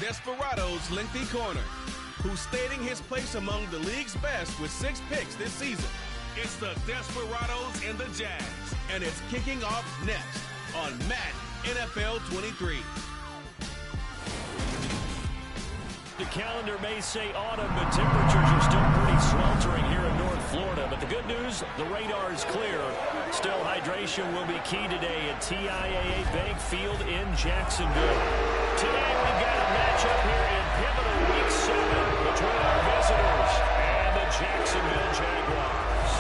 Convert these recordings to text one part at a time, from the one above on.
Desperados' lengthy corner, who's stating his place among the league's best with 6 picks this season. It's the Desperados and the Jags, and it's kicking off next on Madden NFL 23. The calendar may say autumn, but temperatures are still pretty sweltering here in North Florida. But the good news, the radar is clear. Still, hydration will be key today at TIAA Bank Field in Jacksonville. Today, we've got a matchup here in pivotal Week 7 between our visitors and the Jacksonville Jaguars.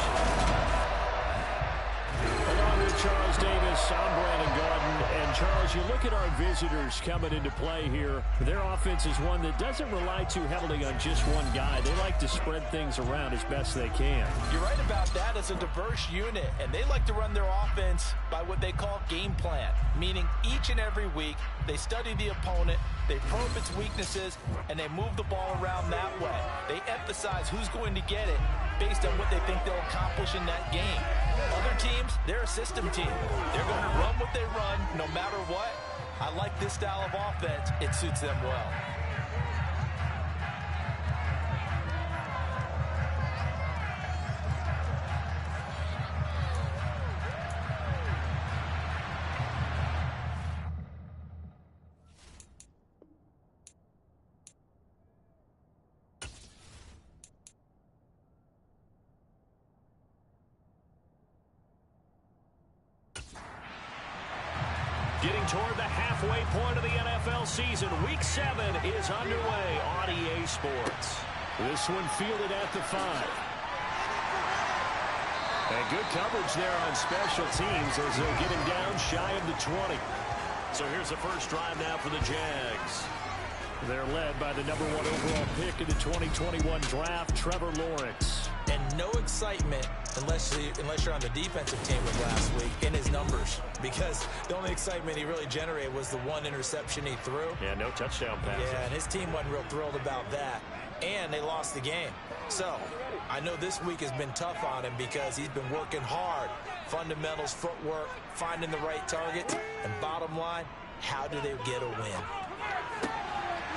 Along with Charles Davis, I'm Brandon Gordon. And Charles, you look at our visitors coming into play here. Their offense is one that doesn't rely too heavily on just one guy. They like to spread things around as best they can. You're right about that. It's a diverse unit, and they like to run their offense by what they call game plan, meaning each and every week they study the opponent, they probe its weaknesses, and they move the ball around that way. They emphasize who's going to get it based on what they think they'll accomplish in that game. Other teams, they're a system team. They're going to run what they run no matter what. I like this style of offense. It suits them well. Getting toward the halfway point of the NFL season, Week 7 is underway on EA Sports. This one fielded at the 5. And good coverage there on special teams as they'll get him down shy of the 20. So here's the first drive now for the Jags. They're led by the number 1 overall pick in the 2021 draft, Trevor Lawrence. And no excitement unless you're on the defensive team of last week in his numbers, because the only excitement he really generated was the 1 interception he threw. Yeah, no touchdown passes. Yeah, and his team wasn't real thrilled about that, and they lost the game. So I know this week has been tough on him because he's been working hard. Fundamentals, footwork, finding the right targets, and bottom line, how do they get a win?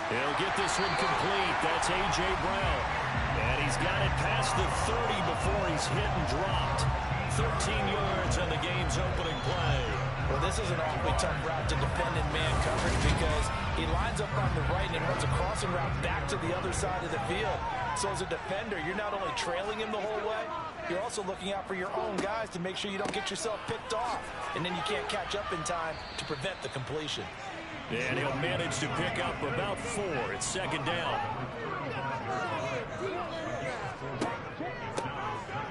He'll get this one complete. That's A.J. Brown. And he's got it past the 30 before he's hit and dropped. 13 yards on the game's opening play. Well, this is an awfully tough route to defend in man coverage because he lines up on the right and runs a crossing route back to the other side of the field. So as a defender, you're not only trailing him the whole way, you're also looking out for your own guys to make sure you don't get yourself picked off. And then you can't catch up in time to prevent the completion. And he'll manage to pick up about 4. It's second down.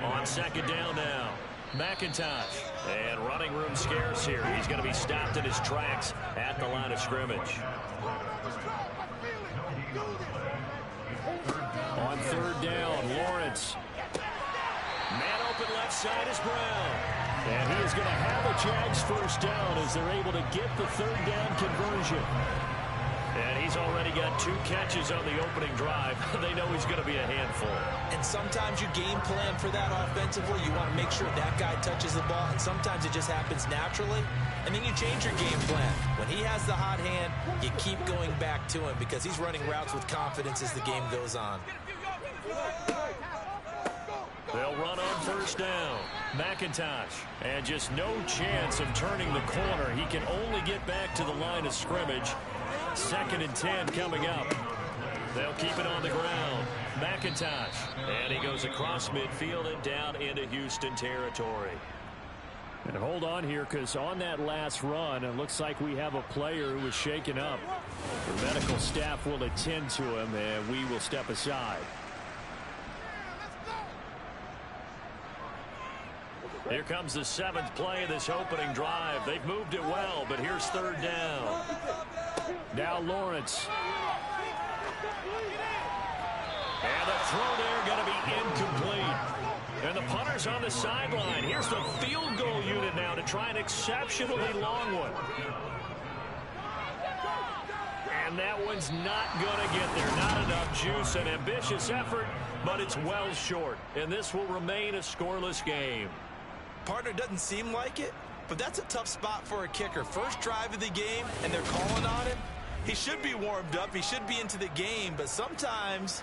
On second down now, McIntosh. And running room scarce here. He's going to be stopped in his tracks at the line of scrimmage. On third down, Lawrence. Man open left side is Brown. And he is going to have a Jags first down as they're able to get the third down conversion. And he's already got 2 catches on the opening drive. They know he's going to be a handful. And sometimes you game plan for that offensively. You want to make sure that guy touches the ball. And sometimes it just happens naturally. And then you change your game plan. When he has the hot hand, you keep going back to him because he's running routes with confidence as the game goes on. They'll run on first down. McIntosh. And just no chance of turning the corner. He can only get back to the line of scrimmage. 2nd and 10 coming up. They'll keep it on the ground. McIntosh. And he goes across midfield and down into Houston territory. And hold on here, because on that last run, it looks like we have a player who was shaken up. The medical staff will attend to him, and we will step aside. Here comes the 7th play of this opening drive. They've moved it well, but here's third down. Now Lawrence. And the throw there going to be incomplete. And the punter's on the sideline. Here's the field goal unit now to try an exceptionally long one. And that one's not going to get there. Not enough juice. An ambitious effort, but it's well short. And this will remain a scoreless game. Partner, doesn't seem like it, but that's a tough spot for a kicker. First drive of the game, and they're calling on him. He should be warmed up. He should be into the game. But sometimes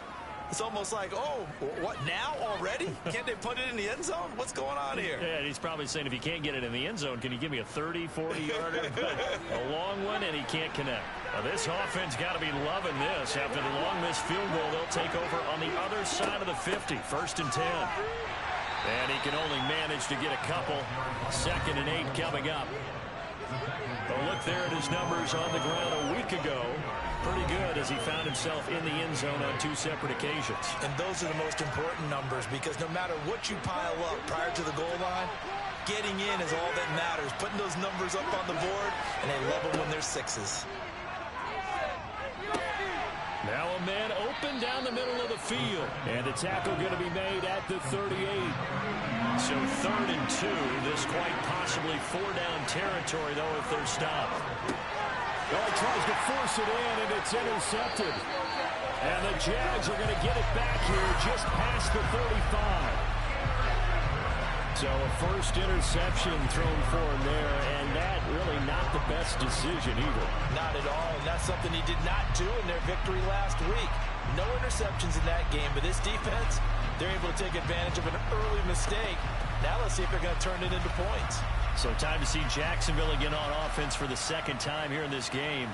it's almost like, oh, what, now already? Can't they put it in the end zone? What's going on here? Yeah, and he's probably saying, if you can't get it in the end zone, can you give me a 30, 40-yarder? A long one, and he can't connect. Now, this offense got to be loving this. After the long missed field goal, they'll take over on the other side of the 50, 1st and 10. And he can only manage to get a couple. 2nd and 8 coming up. A look there at his numbers on the ground a week ago. Pretty good as he found himself in the end zone on 2 separate occasions. And those are the most important numbers, because no matter what you pile up prior to the goal line, getting in is all that matters. Putting those numbers up on the board, and they love them when they're 6s. Now a man open down the middle of the field. And the tackle going to be made at the 38. So 3rd and 2. This quite possibly 4-down territory, though, if they're stopped. Well, he tries to force it in, and it's intercepted. And the Jags are going to get it back here just past the 35. So a first interception thrown for him there, and that really not the best decision either. Not at all, and that's something he did not do in their victory last week. No interceptions in that game, but this defense, they're able to take advantage of an early mistake. Now let's see if they're going to turn it into points. So time to see Jacksonville again on offense for the 2nd time here in this game.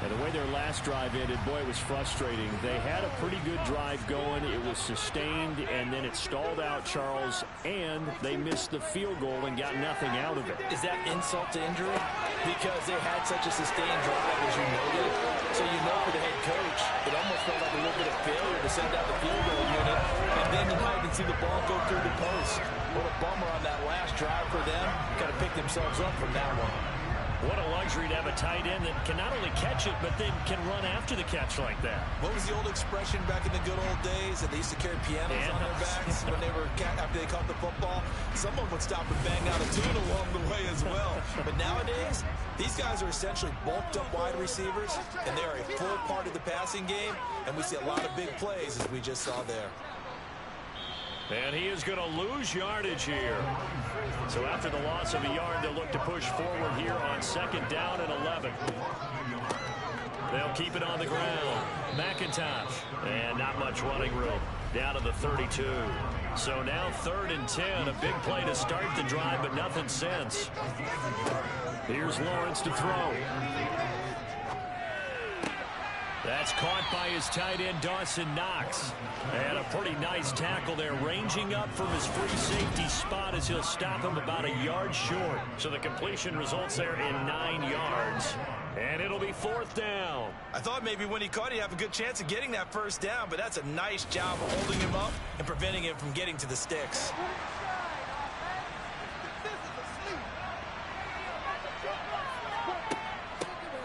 And the way their last drive ended, boy, it was frustrating. They had a pretty good drive going. It was sustained, and then it stalled out, Charles, and they missed the field goal and got nothing out of it. Is that insult to injury? Because they had such a sustained drive, as you noted. So you know for the head coach, it almost felt like a little bit of failure to send out the field goal unit, and then you might even see the ball go through the post. What a bummer on that last drive for them. Got to pick themselves up from that one. What a luxury to have a tight end that can not only catch it, but then can run after the catch like that. What was the old expression back in the good old days that they used to carry pianos on their backs when they were after they caught the football? Someone would stop and bang out a tune along the way as well. But nowadays, these guys are essentially bulked up wide receivers, and they are a full part of the passing game, and we see a lot of big plays as we just saw there. And he is going to lose yardage here. So after the loss of a yard, they'll look to push forward here on 2nd down and 11. They'll keep it on the ground. McIntosh. And not much running room. Down to the 32. So now 3rd and 10. A big play to start the drive, but nothing since. Here's Lawrence to throw. That's caught by his tight end, Dawson Knox. And a pretty nice tackle there, ranging up from his free safety spot as he'll stop him about a yard short. So the completion results there in 9 yards. And it'll be 4th down. I thought maybe when he caught, he'd have a good chance of getting that 1st down, but that's a nice job of holding him up and preventing him from getting to the sticks.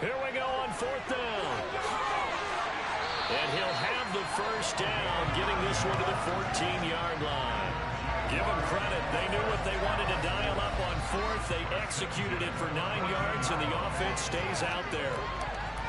Here we go on 4th down. And he'll have the 1st down, getting this one to the 14-yard line. Give them credit. They knew what they wanted to dial up on 4th. They executed it for 9 yards, and the offense stays out there.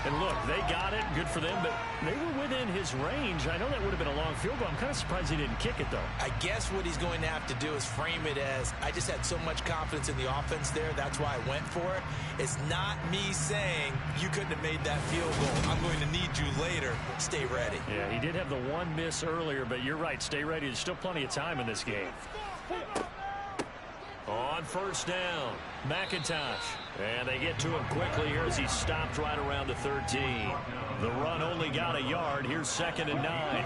And look, they got it. Good for them, but they were within his range. I know that would have been a long field goal. I'm kind of surprised he didn't kick it, though. I guess what he's going to have to do is frame it as, I just had so much confidence in the offense there, that's why I went for it. It's not me saying, you couldn't have made that field goal. I'm going to need you later. Stay ready. Yeah, he did have the one miss earlier, but you're right. Stay ready. There's still plenty of time in this game. On 1st down, McIntosh. And they get to him quickly here as he stopped right around the 13. The run only got a yard. Here's 2nd and 9.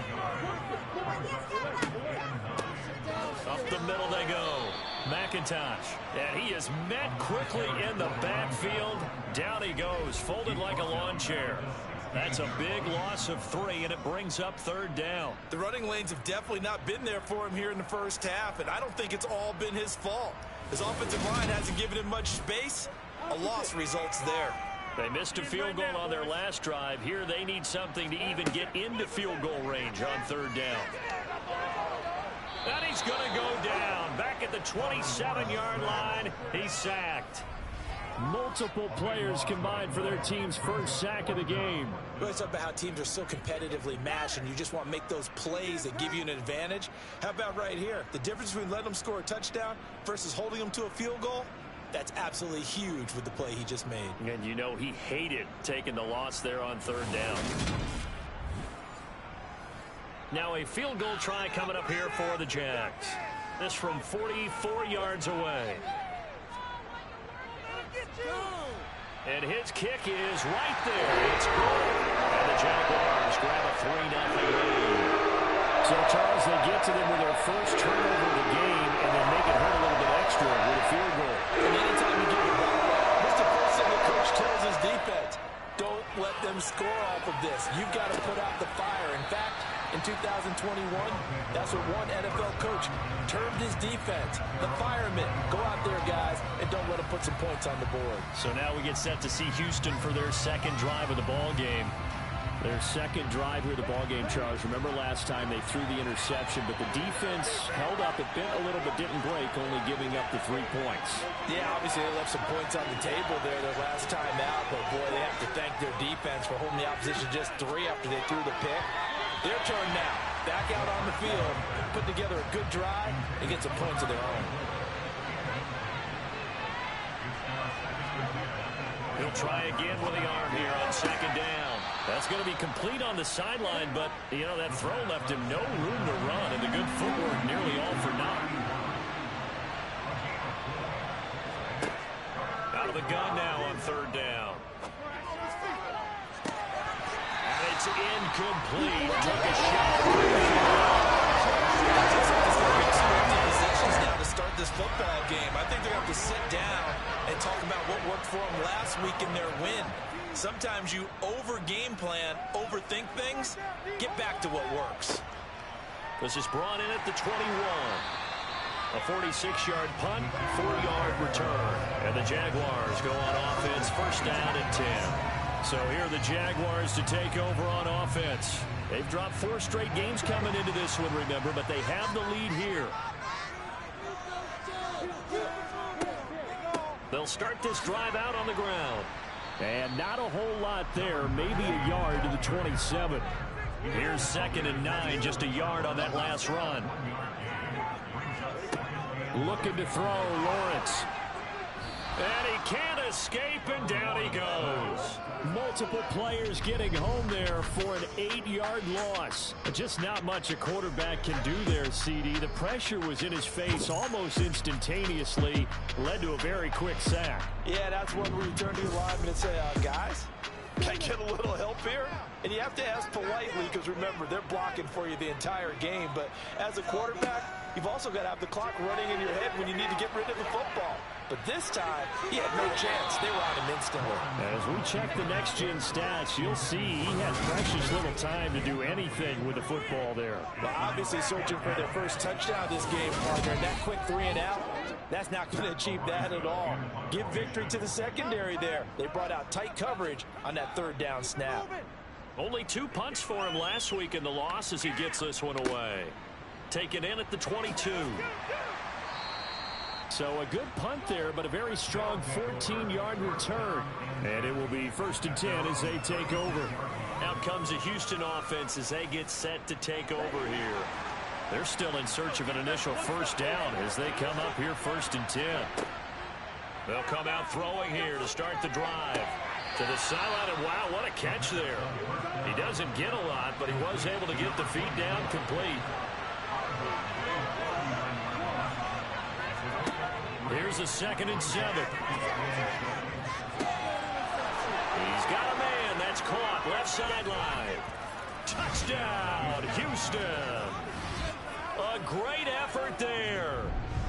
Up the middle they go. McIntosh. And he is met quickly in the backfield. Down he goes, folded like a lawn chair. That's a big loss of 3, and it brings up 3rd down. The running lanes have definitely not been there for him here in the 1st half, and I don't think it's all been his fault. His offensive line hasn't given him much space. A loss results there. They missed a field goal on their last drive. Here they need something to even get into field goal range on 3rd down. And he's going to go down. Back at the 27-yard line, he's sacked. Multiple players combined for their team's 1st sack of the game. We always talk about how teams are so competitively matched, and you just want to make those plays that give you an advantage. How about right here? The difference between letting them score a touchdown versus holding them to a field goal? That's absolutely huge with the play he just made. And you know he hated taking the loss there on third down. Now a field goal try coming up here for the Jags. This from 44 yards away. And his kick is right there. It's good. And the Jaguars grab a 3-0 lead. So, Charles, they get to them with their first turnover of the game and then make it hurt a little bit extra with a field goal. And anytime you get the ball, what's the first thing the coach tells his defense? Don't let them score off of this. You've got to put out the fire. In fact, in 2021, that's what one NFL coach termed his defense. The firemen. Go out there, guys, and don't let them put some points on the board. So now we get set to see Houston for their second drive of the ball game. Their second drive here of the ball game, Charles. Remember last time they threw the interception, but the defense held up. It bent a little but didn't break, only giving up the 3 points. Yeah, obviously they left some points on the table there their last time out, but boy, they have to thank their defense for holding the opposition just 3 after they threw the pick. Their turn now. Back out on the field, put together a good drive, and get some points of their own. He'll try again with the arm here on second down. That's going to be complete on the sideline, but, you know, that throw left him no room to run, and the good footwork nearly all for naught. Out of the gun now on third down. And it's incomplete. Took a shot. Now to start this football game. I think they're going to have to sit down and talk about what worked for them last week in their win. Sometimes you over-game plan, overthink things. Get back to what works. This is brought in at the 21. A 46-yard punt, 4-yard return. And the Jaguars go on offense, first down and 10. So here are the Jaguars to take over on offense. They've dropped 4 straight games coming into this one, remember, but they have the lead here. They'll start this drive out on the ground. And not a whole lot there, maybe a yard to the 27. Here's 2nd and 9, just a yard on that last run. Looking to throw, Lawrence. And he can't escape, and down he goes. Multiple players getting home there for an 8-yard loss. Just not much a quarterback can do there, CD. The pressure was in his face almost instantaneously, led to a very quick sack. Yeah, that's one where you turn to your lineman and say, guys, can I get a little help here? And you have to ask politely because, remember, they're blocking for you the entire game. But as a quarterback, you've also got to have the clock running in your head when you need to get rid of the football. But this time, he had no chance. They were on him instantly. As we check the next-gen stats, you'll see he had precious little time to do anything with the football there. Well, obviously searching for their first touchdown this game, partner. And that quick 3 and out, that's not going to achieve that at all. Give victory to the secondary there. They brought out tight coverage on that 3rd down snap. Only 2 punts for him last week in the loss as he gets this one away. Taken in at the 22. So a good punt there, but a very strong 14-yard return. And it will be 1st and 10 as they take over. Out comes the Houston offense as they get set to take over here. They're still in search of an initial first down as they come up here 1st and 10. They'll come out throwing here to start the drive. To the sideline, and wow, what a catch there. He doesn't get a lot, but he was able to get the feed down complete. Here's a 2nd and 7. He's got a man. That's caught. Left sideline. Touchdown, Houston. A great effort there.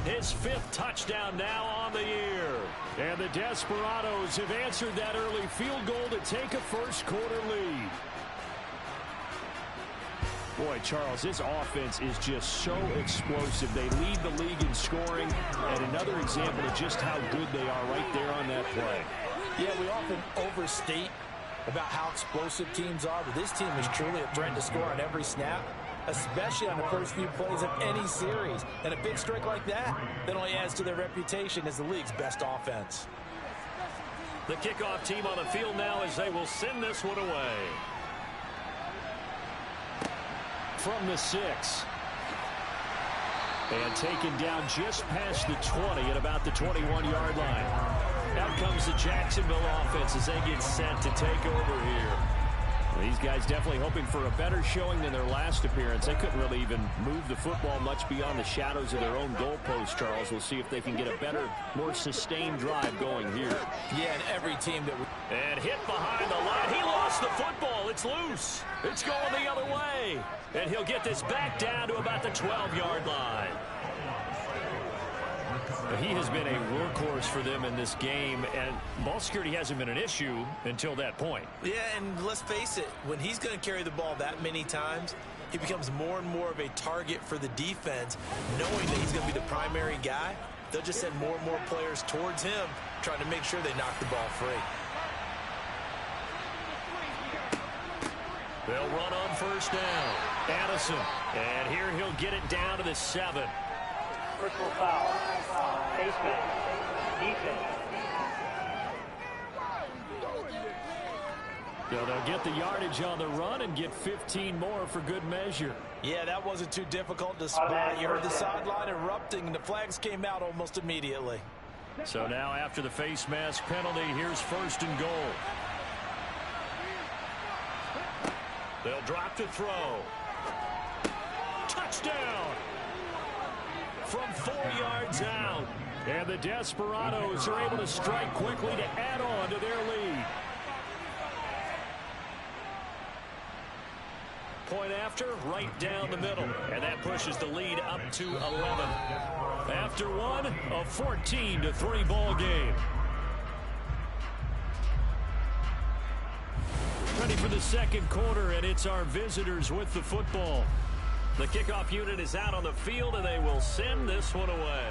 His 5th touchdown now on the year. And the Desperados have answered that early field goal to take a first-quarter lead. Boy, Charles, this offense is just so explosive. They lead the league in scoring, and another example of just how good they are right there on that play. Yeah, we often overstate about how explosive teams are, but this team is truly a threat to score on every snap, especially on the first few plays of any series. And a big streak like that only adds to their reputation as the league's best offense. The kickoff team on the field now as they will send this one away. From the 6. And taken down just past the 20 at about the 21-yard line. Out comes the Jacksonville offense as they get set to take over here. These guys definitely hoping for a better showing than their last appearance. They couldn't really even move the football much beyond the shadows of their own goalpost, Charles. We'll see if they can get a better, more sustained drive going here. Yeah, and every team that... And hit behind the line. He lost the football. It's loose. It's going the other way. And he'll get this back down to about the 12-yard line. He has been a workhorse for them in this game, and ball security hasn't been an issue until that point. Yeah, and let's face it, when he's going to carry the ball that many times, he becomes more and more of a target for the defense, knowing that he's going to be the primary guy. They'll just send more and more players towards him, trying to make sure they knock the ball free. They'll run on first down. Addison, and here he'll get it down to the 7. Personal foul. Face mask. Defense. So they'll get the yardage on the run and get 15 more for good measure. Yeah, that wasn't too difficult to spot. You heard the sideline erupting, and the flags came out almost immediately. So now after the face mask penalty, here's first and goal. They'll drop to throw. Touchdown! From 4 yards out. And the Desperados are able to strike quickly to add on to their lead. Point after, right down the middle. And that pushes the lead up to 11. After one, a 14-3 ball game. Ready for the second quarter, and it's our visitors with the football. The kickoff unit is out on the field, and they will send this one away.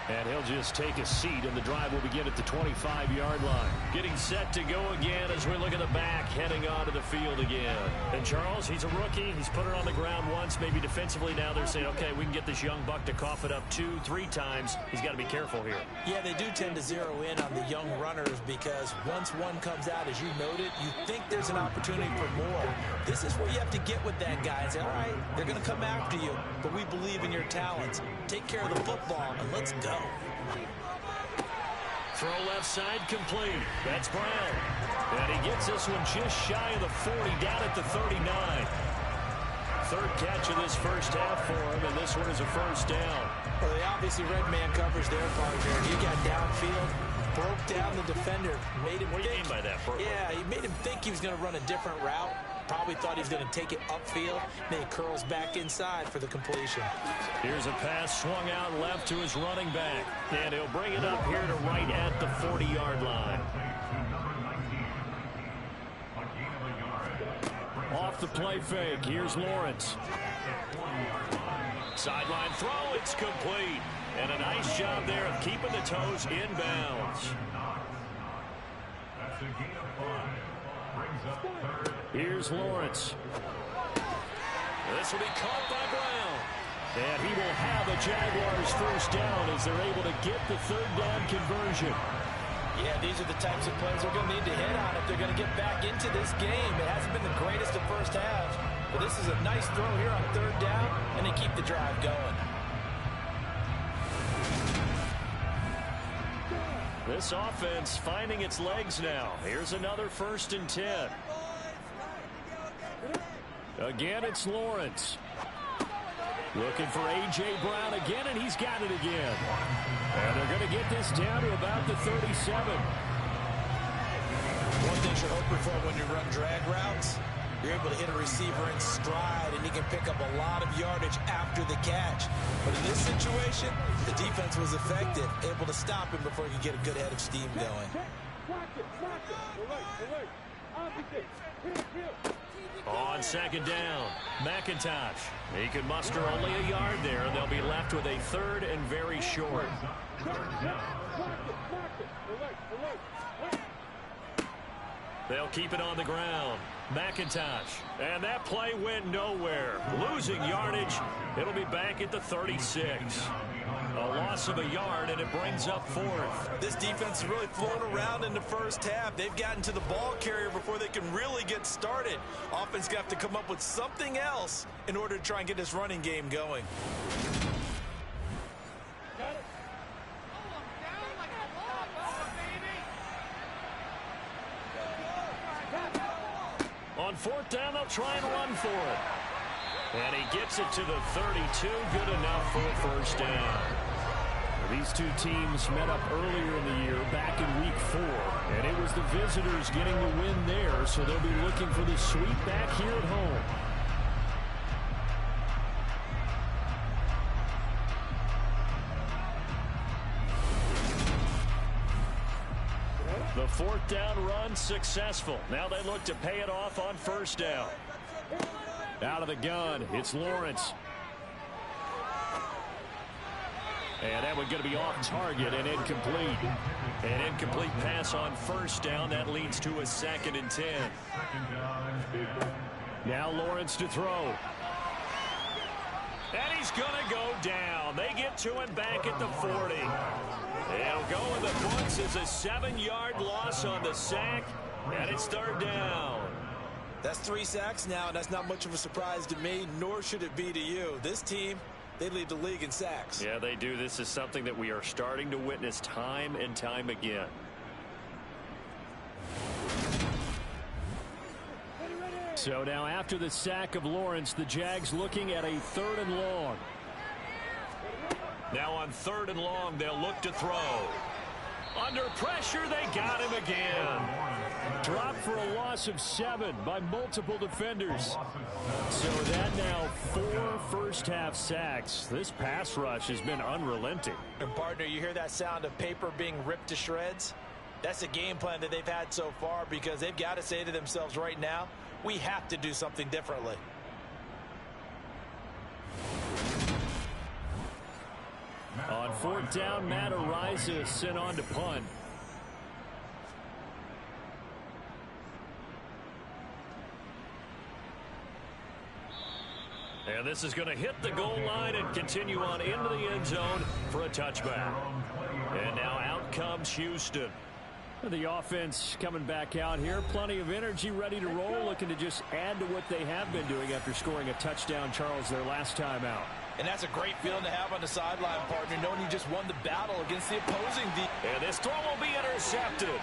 And he'll just take a seat, and the drive will begin at the 25-yard line. Getting set to go again as we look at the back, heading onto the field again. And Charles, he's a rookie. He's put it on the ground once, maybe defensively. Now they're saying, okay, we can get this young buck to cough it up 2, 3 times. He's got to be careful here. Yeah, they do tend to zero in on the young runners because once one comes out, as you noted, you think there's an opportunity for more. This is where you have to get with that guy and say, all right, they're going to come after you, but we believe in your talents. Take care of the football, and let's go. Throw left side complete. That's Brown. And he gets this one just shy of the 40, down at the 39. Third catch of this first half for him, and this one is a first down. Well, they obviously red man covers their part here. You got downfield, broke down the defender, made him What do you mean by that? Yeah, he made him think he was going to run a different route. Probably thought he was going to take it upfield. Then he curls back inside for the completion. Here's a pass swung out left to his running back. And he'll bring it up here to right at the 40-yard line. Off the play fake, here's Lawrence. Sideline throw, it's complete. And a nice job there of keeping the toes in bounds. Here's Lawrence. This will be caught by Brown. And he will have a Jaguars first down as they're able to get the third down conversion. Yeah, these are the types of plays they're going to need to hit on if they're going to get back into this game. It hasn't been the greatest of first halves, but this is a nice throw here on third down, and they keep the drive going. This offense finding its legs now. Here's another 1st and 10. Again, it's Lawrence. Looking for A.J. Brown again, and he's got it again. And they're going to get this down to about the 37. One thing you're hoping for when you run drag routes, you're able to hit a receiver in stride, and he can pick up a lot of yardage after the catch. But in this situation, the defense was effective, able to stop him before he could get a good head of steam going. On second down, McIntosh. He can muster only a yard there, and they'll be left with a third and very short. They'll keep it on the ground. McIntosh. And that play went nowhere. Losing yardage. It'll be back at the 36. A loss of a yard, and it brings up 4th. This defense is really floating around in the first half. They've gotten to the ball carrier before they can really get started. Offense got to come up with something else in order to try and get this running game going. On 4th down, they'll try and run for it. And he gets it to the 32. Good enough for a first down. These two teams met up earlier in the year, back in week 4. And it was the visitors getting the win there, so they'll be looking for the sweep back here at home. The 4th down run successful. Now they look to pay it off on 1st down. Out of the gun, it's Lawrence. And that one's going to be off target and incomplete. An incomplete pass on 1st down. That leads to a 2nd and 10. Now Lawrence to throw. And he's going to go down. They get to him back at the 40. It'll go in the books as a 7-yard loss on the sack. And it's 3rd down. That's 3 sacks now, and that's not much of a surprise to me, nor should it be to you. This team, they lead the league in sacks. Yeah, they do. This is something that we are starting to witness time and time again. So now after the sack of Lawrence, the Jags looking at a 3rd and long. Now on 3rd and long, they'll look to throw. Under pressure, they got him again. Dropped for a loss of 7 by multiple defenders. So that now 4 first-half sacks. This pass rush has been unrelenting. And partner, you hear that sound of paper being ripped to shreds? That's a game plan that they've had so far because they've got to say to themselves right now, we have to do something differently. On 4th down, Matt Araiza sent on to punt. And this is going to hit the goal line and continue on into the end zone for a touchback. And now out comes Houston. The offense coming back out here. Plenty of energy, ready to roll, looking to just add to what they have been doing after scoring a touchdown, Charles, their last time out. And that's a great feeling to have on the sideline, partner, knowing you just won the battle against the opposing defense. And this throw will be intercepted.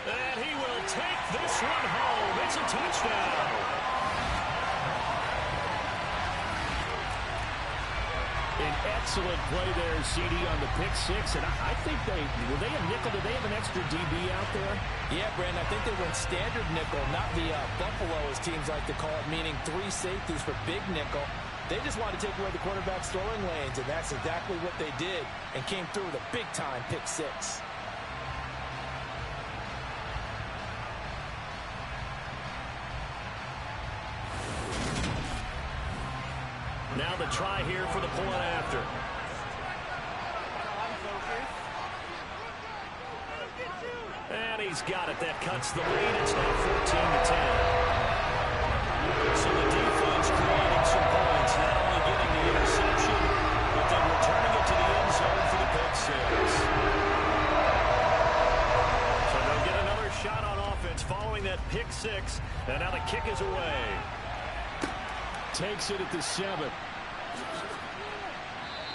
And he will take this one home. It's a touchdown. An excellent play there, CD, on the pick 6. And I think were they a nickel? Did they have an extra DB out there? Yeah, Brandon, I think they went standard nickel, not the Buffalo, as teams like to call it, meaning 3 safeties for big nickel. They just wanted to take away the quarterback's throwing lanes, and that's exactly what they did and came through with a big-time pick 6. Now the try here for the point after. And he's got it. That cuts the lead. It's now 14-10. So the defense creating some points, not only getting the interception, but then returning it to the end zone for the pick 6. So they'll get another shot on offense following that pick 6. And now the kick is away. Takes it at the 7.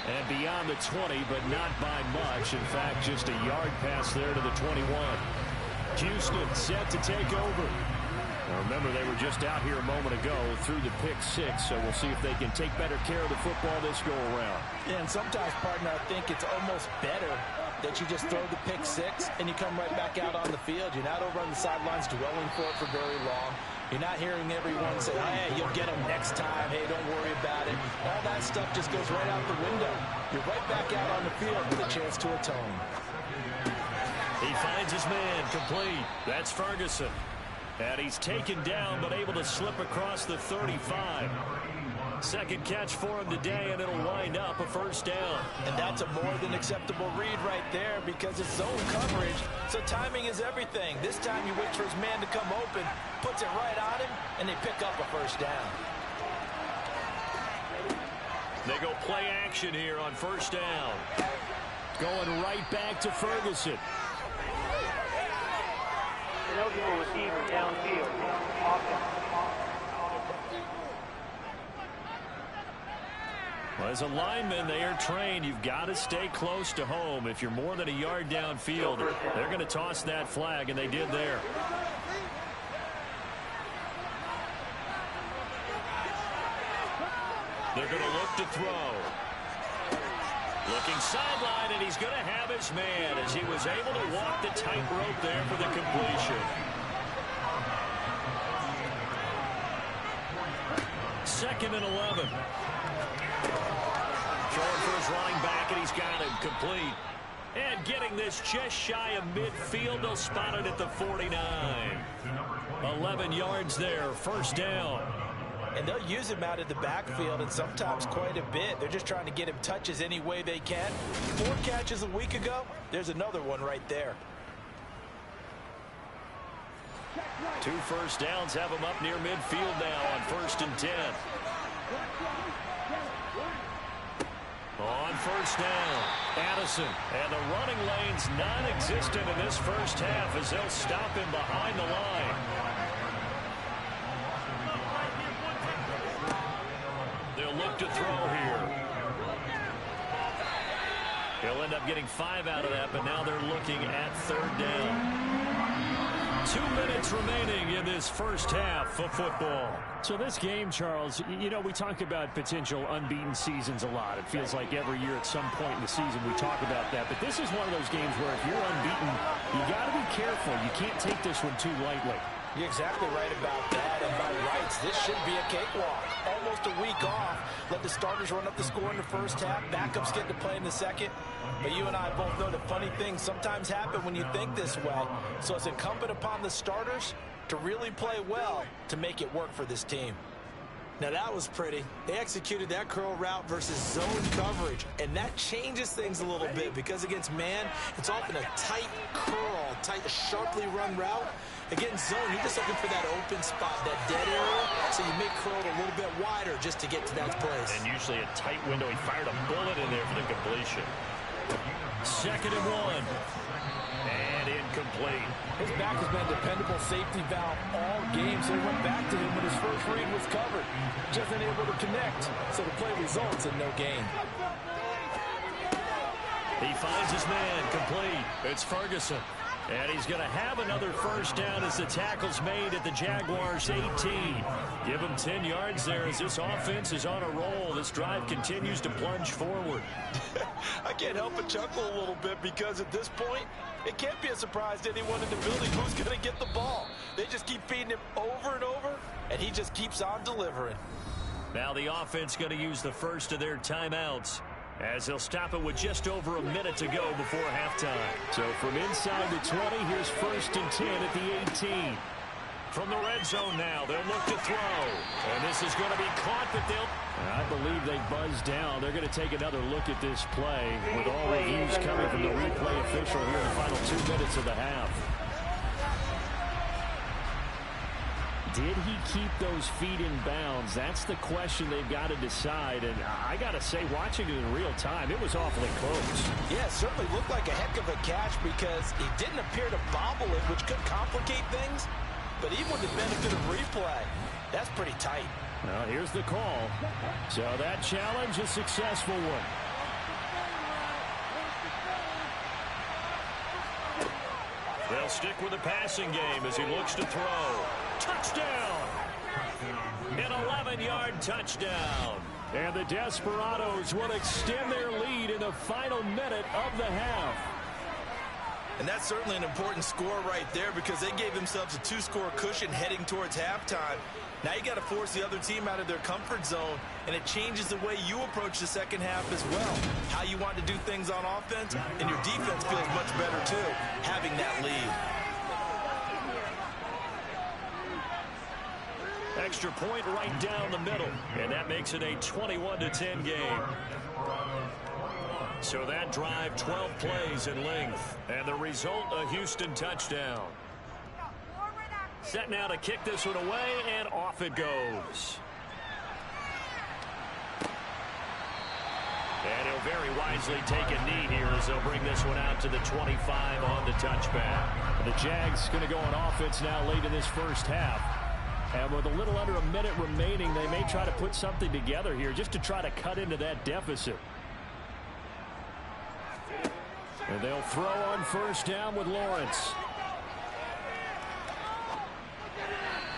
And beyond the 20, but not by much. In fact, just a yard pass there to the 21. Houston set to take over. Now remember, they were just out here a moment ago through the pick 6, so we'll see if they can take better care of the football this go-around. Yeah, and sometimes, partner, I think it's almost better that you just throw the pick 6 and you come right back out on the field. You're not over on the sidelines dwelling for it for very long. You're not hearing everyone say, hey, you'll get them next time. Hey, don't worry about it. All that stuff just goes right out the window. You're right back out on the field with a chance to atone. He finds his man complete. That's Ferguson. And he's taken down, but able to slip across the 35. Second catch for him today, and it'll wind up a first down. And that's a more than acceptable read right there because it's zone coverage, so timing is everything. This time you wait for his man to come open, puts it right on him, and they pick up a first down. They go play action here on first down. Going right back to Ferguson. Eligible receiver downfield. Offense. Well, as a lineman, they are trained. You've got to stay close to home. If you're more than a yard downfield, they're going to toss that flag, and they did there. They're going to look to throw. Looking sideline, and he's going to have his man as he was able to walk the tightrope there for the completion. Second and 11. Throwing for his running back, and he's got him complete. And getting this just shy of midfield, they'll spot it at the 49. 11 yards there, first down. And they'll use him out of the backfield, and sometimes quite a bit. They're just trying to get him touches any way they can. 4 catches a week ago. There's another one right there. 2 first downs have him up near midfield now on 1st and 10. On first down, Addison. And the running lane's non-existent in this first half as they'll stop him behind the line. They'll look to throw here. He'll end up getting 5 out of that, but now they're looking at 3rd down. 2 minutes remaining in this first half of football. So this game, Charles, you know, we talk about potential unbeaten seasons a lot. It feels like every year at some point in the season we talk about that. But this is one of those games where if you're unbeaten, you got to be careful. You can't take this one too lightly. You're exactly right about that. And by rights, this should be a cakewalk. Almost a week off. Let the starters run up the score in the first half. Backups get to play in the second. But you and I both know that funny things sometimes happen when you think this way. So it's incumbent upon the starters to really play well to make it work for this team. Now that was pretty. They executed that curl route versus zone coverage, and that changes things a little bit because against man, it's often a tight curl, tight, sharply run route. Against zone, you're just looking for that open spot, that dead area, so you make curl a little bit wider just to get to that place. And usually a tight window. He fired a bullet in there for the completion. 2nd and 1. And incomplete. His back has been a dependable safety valve all game, so he went back to him when his first read was covered. Just unable to connect, so the play results in no gain. He finds his man complete. It's Ferguson. And he's going to have another first down as the tackle's made at the Jaguars' 18. Give him 10 yards there as this offense is on a roll. This drive continues to plunge forward. I can't help but chuckle a little bit because at this point, it can't be a surprise to anyone in the building who's going to get the ball. They just keep feeding him over and over, and he just keeps on delivering. Now the offense going to use the first of their timeouts, as they'll stop it with just over a minute to go before halftime. So from inside the 20, here's 1st and 10 at the 18. From the red zone now, they'll look to throw. And this is going to be caught, but I believe they buzzed down. They're going to take another look at this play with all reviews coming from the replay official here in the final 2 minutes of the half. Did he keep those feet in bounds? That's the question they've got to decide. And I got to say, watching it in real time, it was awfully close. Yeah, it certainly looked like a heck of a catch because he didn't appear to bobble it, which could complicate things. But even with the benefit of replay, that's pretty tight. Well, here's the call. So that challenge, a successful one. They'll stick with the passing game as he looks to throw. Touchdown! An 11-yard touchdown. And the Desperados will extend their lead in the final minute of the half. And that's certainly an important score right there because they gave themselves a 2-score cushion heading towards halftime. Now you got to force the other team out of their comfort zone, and it changes the way you approach the second half as well. How you want to do things on offense, and your defense feels much better too, having that lead. Extra point right down the middle, and that makes it a 21-10 game. So that drive, 12 plays in length, and the result, a Houston touchdown. Set now to kick this one away, and off it goes. And he'll very wisely take a knee here as they'll bring this one out to the 25 on the touchback. The Jags going to go on offense now late in this first half. And with a little under a minute remaining, they may try to put something together here just to try to cut into that deficit. And they'll throw on first down with Lawrence.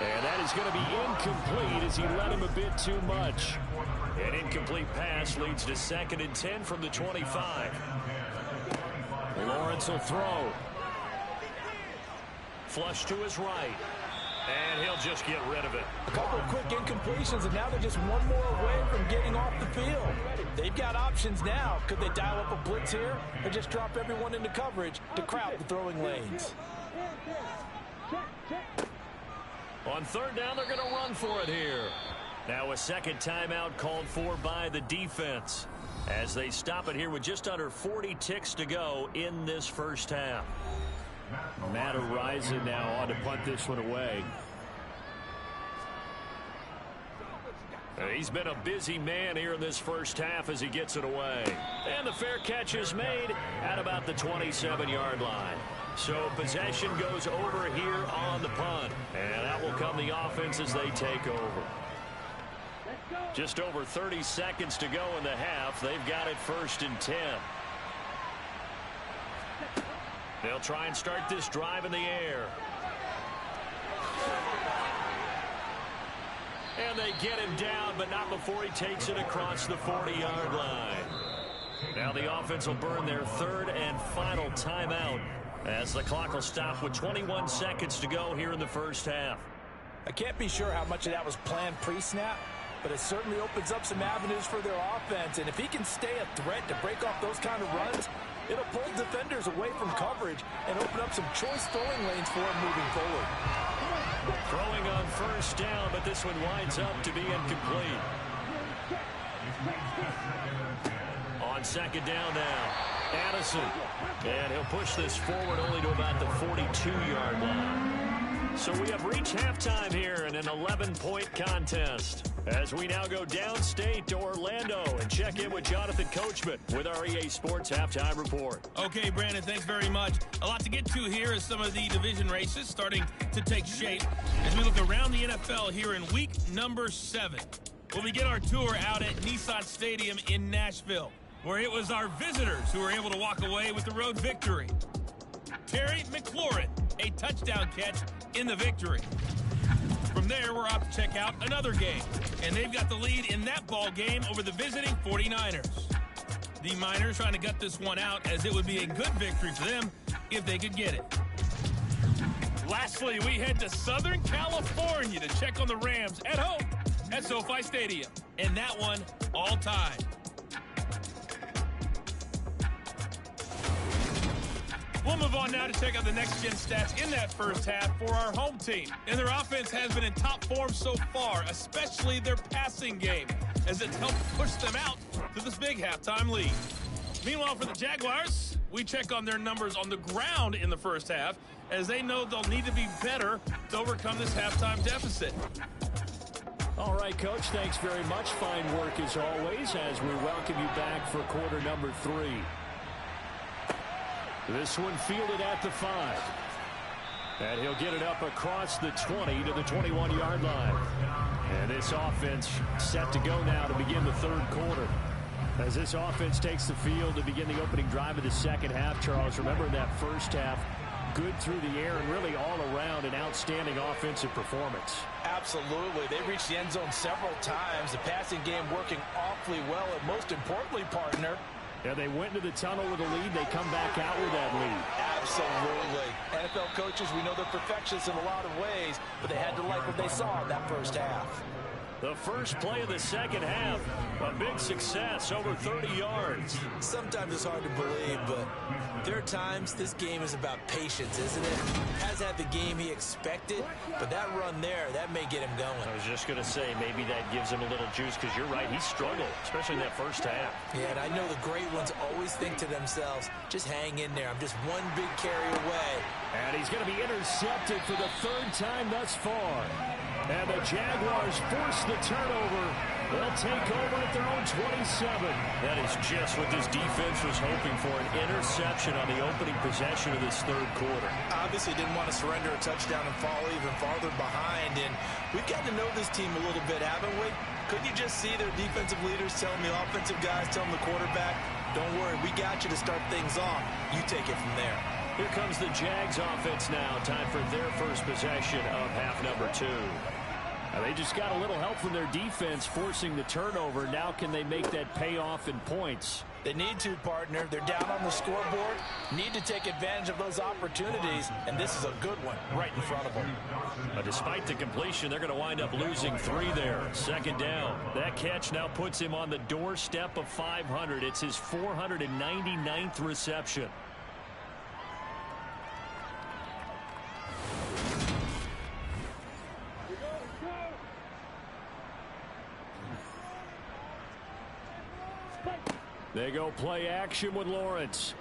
And that is going to be incomplete as he led him a bit too much. An incomplete pass leads to 2nd and 10 from the 25. Lawrence will throw. Flush to his right. And he'll just get rid of it. A couple of quick incompletions, and now they're just one more away from getting off the field. They've got options now. Could they dial up a blitz here or just drop everyone into coverage to crowd the throwing lanes? On 3rd down, they're going to run for it here. Now a second timeout called for by the defense as they stop it here with just under 40 ticks to go in this first half. Matt Araiza now on to punt this one away. He's been a busy man here in this first half as he gets it away. And the fair catch is made at about the 27-yard line. So possession goes over here on the punt. And that will come the offense as they take over. Just over 30 seconds to go in the half. They've got it 1st and 10. They'll try and start this drive in the air. And they get him down, but not before he takes it across the 40-yard line. Now the offense will burn their 3rd and final timeout as the clock will stop with 21 seconds to go here in the first half. I can't be sure how much of that was planned pre-snap, but it certainly opens up some avenues for their offense. And if he can stay a threat to break off those kind of runs, it'll pull defenders away from coverage and open up some choice throwing lanes for him moving forward. Throwing on 1st down, but this one winds up to be incomplete. On 2nd down now, Addison. And he'll push this forward only to about the 42-yard line. So we have reached halftime here in an 11-point contest as we now go downstate to Orlando and check in with Jonathan Coachman with our EA Sports Halftime Report. Okay, Brandon, thanks very much. A lot to get to here as some of the division races starting to take shape as we look around the NFL here in week number 7. We'll begin our tour out at Nissan Stadium in Nashville, where it was our visitors who were able to walk away with the road victory. Terry McLaurin, a touchdown catch in the victory. From there, we're off to check out another game, and they've got the lead in that ball game over the visiting 49ers. The Miners trying to gut this one out as it would be a good victory for them if they could get it. Lastly, we head to Southern California to check on the Rams at home at SoFi Stadium, and that one all tied. We'll move on now to check out the next-gen stats in that first half for our home team. And their offense has been in top form so far, especially their passing game, as it's helped push them out to this big halftime lead. Meanwhile, for the Jaguars, we check on their numbers on the ground in the first half, as they know they'll need to be better to overcome this halftime deficit. All right, Coach, thanks very much. Fine work as always as we welcome you back for quarter number 3. This one fielded at the 5. And he'll get it up across the 20 to the 21-yard line. And this offense set to go now to begin the 3rd quarter. As this offense takes the field to begin the opening drive of the second half, Charles, remember in that first half, good through the air and really all around an outstanding offensive performance. Absolutely. They reached the end zone several times. The passing game working awfully well, and most importantly, partner, yeah, they went into the tunnel with a lead. They come back out with that lead. Absolutely. NFL coaches, we know they're perfectionists in a lot of ways, but they had to like what they saw in that first half. The first play of the second half, a big success, over 30 yards. Sometimes it's hard to believe, but there are times this game is about patience, isn't it? Has had the game he expected, but that run there, that may get him going. I was just going to say, maybe that gives him a little juice, because you're right, he struggled, especially in that first half. Yeah, and I know the great ones always think to themselves, just hang in there, I'm just one big carry away. And he's going to be intercepted for the 3rd time thus far. And the Jaguars force the turnover. They'll take over at their own 27. That is just what this defense was hoping for, an interception on the opening possession of this third quarter. Obviously didn't want to surrender a touchdown and fall even farther behind. And we've got to know this team a little bit, haven't we? Couldn't you just see their defensive leaders telling the offensive guys, telling the quarterback, don't worry, we got you to start things off. You take it from there. Here comes the Jags offense now. Time for their first possession of half number 2. They just got a little help from their defense forcing the turnover. Now can they make that pay off in points? They need to, partner. They're down on the scoreboard. Need to take advantage of those opportunities, and this is a good one right in front of them. Despite the completion, they're going to wind up losing 3 there. Second down. That catch now puts him on the doorstep of 500. It's his 499th reception. They go play action with Lawrence.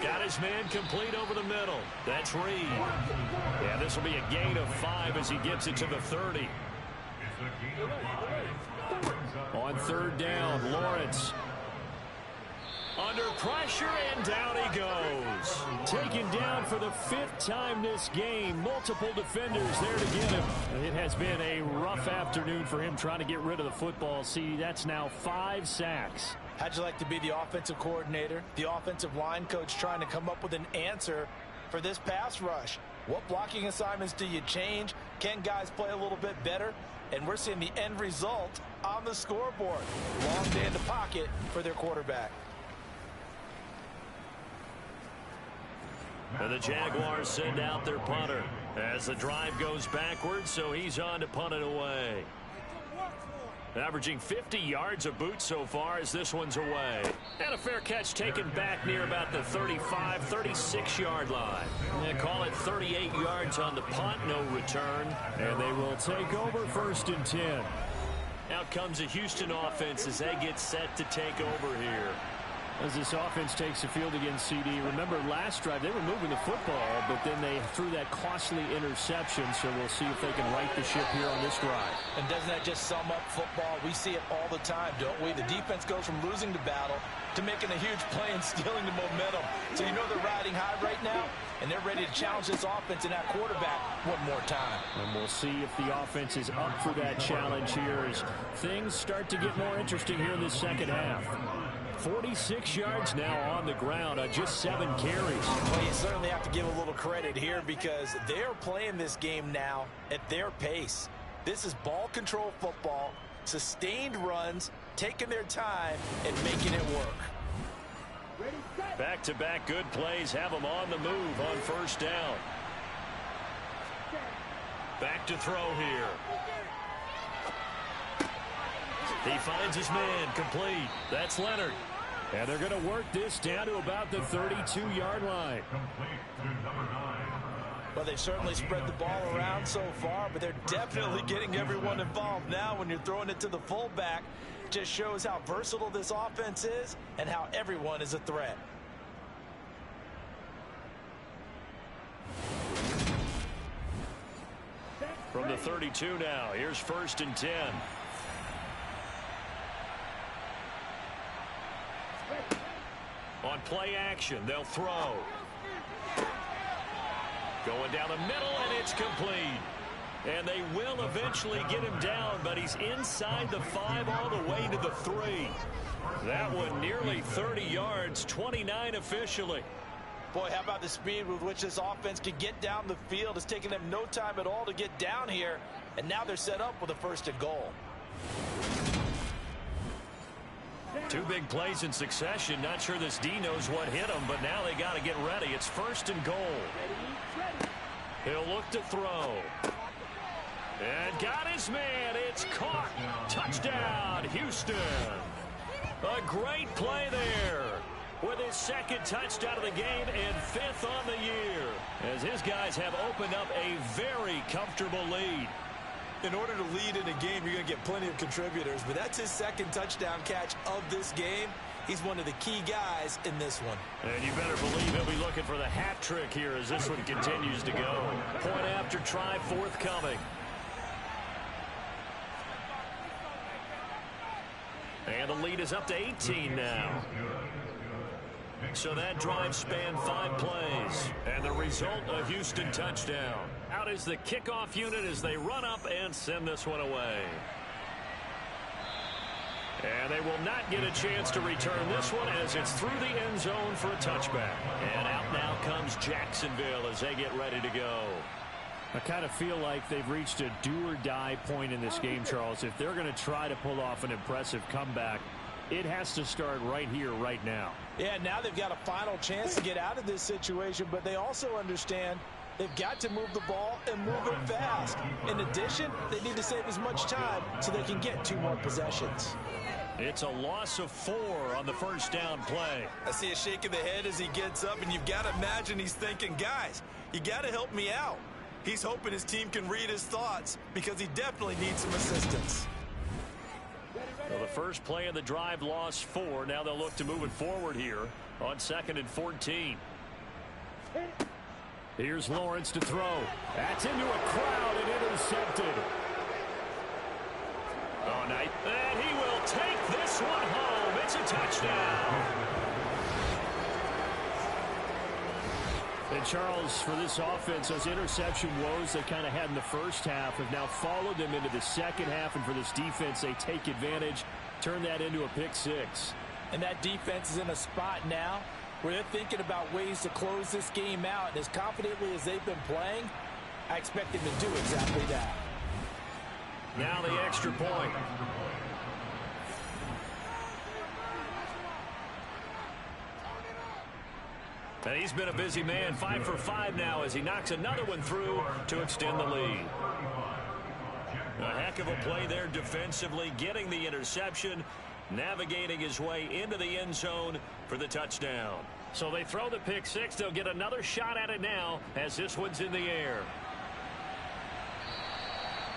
Got his man complete over the middle. That's Reed. Yeah, this will be a gain of 5 as he gets it to the 30. On third down, Lawrence. Under pressure, and down he goes. Taken down for the 5th time this game. Multiple defenders there to get him. It has been a rough afternoon for him trying to get rid of the football. See, that's now 5 sacks. How'd you like to be the offensive coordinator, the offensive line coach trying to come up with an answer for this pass rush? What blocking assignments do you change? Can guys play a little bit better? And we're seeing the end result on the scoreboard. Long day in the pocket for their quarterback. And the Jaguars send out their punter as the drive goes backwards, so he's on to punt it away. Averaging 50 yards a boot so far as this one's away. And a fair catch taken back near about the 35, 36-yard line. And call it 38 yards on the punt, no return. And they will take over 1st and 10. Out comes the Houston offense as they get set to take over here. As this offense takes the field against CD, remember last drive they were moving the football, but then they threw that costly interception, so we'll see if they can right the ship here on this drive. And doesn't that just sum up football? We see it all the time, don't we? The defense goes from losing the battle to making a huge play and stealing the momentum. So you know they're riding high right now, and they're ready to challenge this offense and that quarterback one more time. And we'll see if the offense is up for that challenge here as things start to get more interesting here in the second half. 46 yards now on the ground on just 7 carries. Well, you certainly have to give a little credit here because they're playing this game now at their pace. This is ball control football, sustained runs, taking their time and making it work. Back-to-back good plays have them on the move on 1st down. Back to throw here. He finds his man complete. That's Leonard. And they're going to work this down to about the 32-yard line. Well, they've certainly spread the ball around so far, but they're definitely getting everyone involved now when you're throwing it to the fullback. Just shows how versatile this offense is and how everyone is a threat. From the 32 now, here's 1st and 10. On play action, they'll throw. Going down the middle, and it's complete. And they will eventually get him down, but he's inside the 5 all the way to the 3. That one nearly 30 yards, 29 officially. Boy, how about the speed with which this offense can get down the field? It's taken them no time at all to get down here, and now they're set up with a 1st and goal. 2 big plays in succession. Not sure this D knows what hit him, but now they got to get ready. It's 1st and goal. He'll look to throw. And got his man. It's caught. Touchdown, Houston. A great play there with his 2nd touchdown of the game and 5th on the year, as his guys have opened up a very comfortable lead. In order to lead in a game, you're going to get plenty of contributors, but that's his 2nd touchdown catch of this game. He's one of the key guys in this one. And you better believe he'll be looking for the hat trick here as this one continues to go. Point after try forthcoming. And the lead is up to 18 now. So that drive spanned 5 plays. And the result, a Houston touchdown. Out is the kickoff unit as they run up and send this one away. And they will not get a chance to return this one as it's through the end zone for a touchback. And out now comes Jacksonville as they get ready to go. I kind of feel like they've reached a do-or-die point in this game, Charles. If they're going to try to pull off an impressive comeback, it has to start right here, right now. Yeah, now they've got a final chance to get out of this situation, but they also understand they've got to move the ball and move it fast. In addition, they need to save as much time so they can get 2 more possessions. It's a loss of 4 on the first down play. I see a shake of the head as he gets up, and you've got to imagine he's thinking, guys, you got to help me out. He's hoping his team can read his thoughts because he definitely needs some assistance. Well, the first play of the drive lost 4. Now they'll look to move it forward here on 2nd and 14. Here's Lawrence to throw. That's into a crowd and intercepted. Oh, night. And he will take this one home. It's a touchdown. And Charles, for this offense, those interception woes they kind of had in the first half have now followed them into the second half. And for this defense, they take advantage, turn that into a pick 6. And that defense is in a spot now where they're thinking about ways to close this game out. And as confidently as they've been playing, I expect them to do exactly that. Now the extra point. And he's been a busy man, 5 for 5 now as he knocks another one through to extend the lead. A heck of a play there defensively, getting the interception, navigating his way into the end zone for the touchdown. So they throw the pick 6. They'll get another shot at it now as this one's in the air.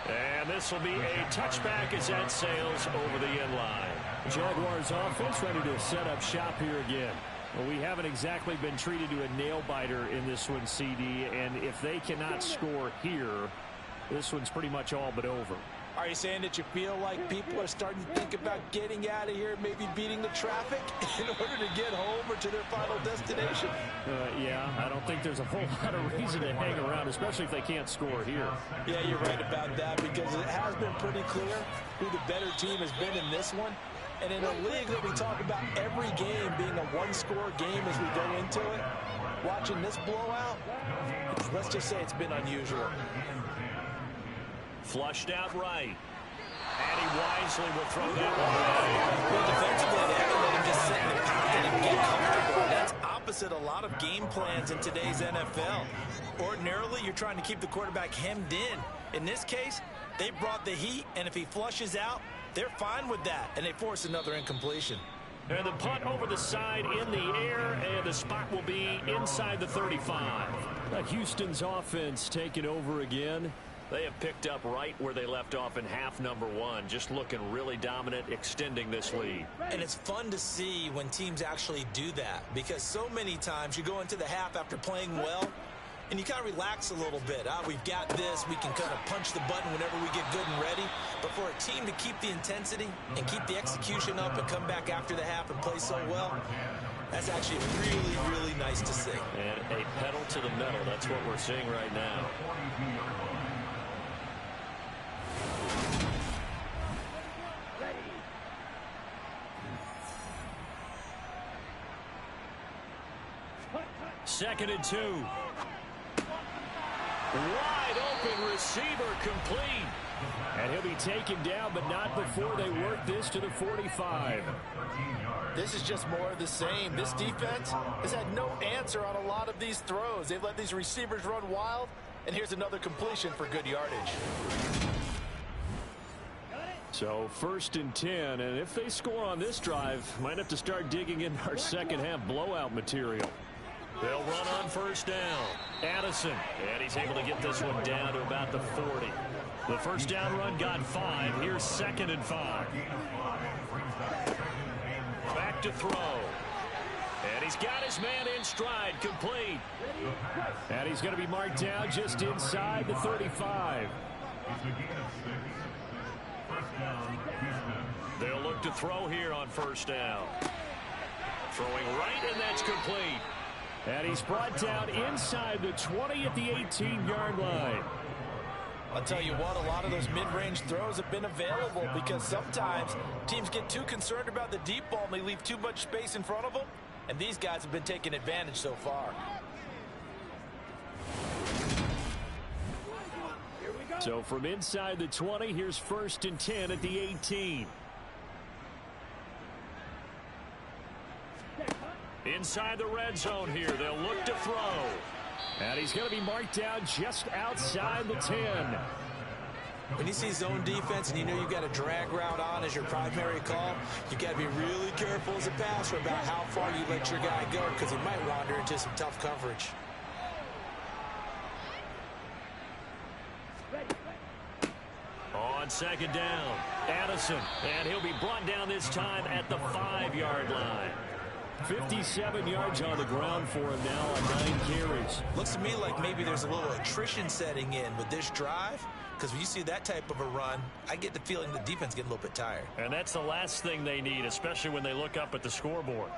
And this will be a touchback as that sails over the end line. Jaguars offense ready to set up shop here again. Well, we haven't exactly been treated to a nail-biter in this one, CD, and if they cannot score here, this one's pretty much all but over. Are you saying that you feel like people are starting to think about getting out of here, maybe beating the traffic in order to get home or to their final destination? Yeah, I don't think there's a whole lot of reason to hang around, especially if they can't score here. Yeah, you're right about that because it has been pretty clear who the better team has been in this one. And in a league that we talk about every game being a one-score game as we go into it, watching this blowout, let's just say it's been unusual. Flushed out right. And he wisely will throw that one away. Well, defensively, they haven't let him just sit in the pocket and get comfortable. That's opposite a lot of game plans in today's NFL. Ordinarily, you're trying to keep the quarterback hemmed in. In this case, they brought the heat, and if he flushes out, they're fine with that, and they force another incompletion. And the punt over the side in the air, and the spot will be inside the 35. Houston's offense taking over again. They have picked up right where they left off in half number 1, just looking really dominant, extending this lead. And it's fun to see when teams actually do that, because so many times you go into the half after playing well, and you kind of relax a little bit. We've got this. We can kind of punch the button whenever we get good and ready. But for a team to keep the intensity and keep the execution up and come back after the half and play so well, that's actually really, really nice to see. And a pedal to the metal. That's what we're seeing right now. Second and 2. Wide open receiver complete. And he'll be taken down, but not before they work this to the 45. This is just more of the same. This defense has had no answer on a lot of these throws. They've let these receivers run wild, and here's another completion for good yardage. So 1st and 10, and if they score on this drive, might have to start digging in our second half blowout material. They'll run on 1st down. Addison, and he's able to get this one down to about the 40. The 1st down run got 5. Here's 2nd and 5. Back to throw. And he's got his man in stride, complete. And he's going to be marked down just inside the 35. They'll look to throw here on first down. Throwing right, and that's complete. And he's brought down inside the 20 at the 18-yard line. I'll tell you what, a lot of those mid-range throws have been available because sometimes teams get too concerned about the deep ball and they leave too much space in front of them. And these guys have been taking advantage so far. So from inside the 20, here's 1st and 10 at the 18. Inside the red zone here, they'll look to throw. And he's going to be marked down just outside the 10. When you see zone defense and you know you've got a drag route on as your primary call, you've got to be really careful as a passer about how far you let your guy go because he might wander into some tough coverage. On 2nd down, Addison, and he'll be brought down this time at the 5-yard line. 57 yards on the ground for him now on 9 carries. Looks to me like maybe there's a little attrition setting in with this drive, because when you see that type of a run, I get the feeling the defense getting a little bit tired. And that's the last thing they need, especially when they look up at the scoreboard.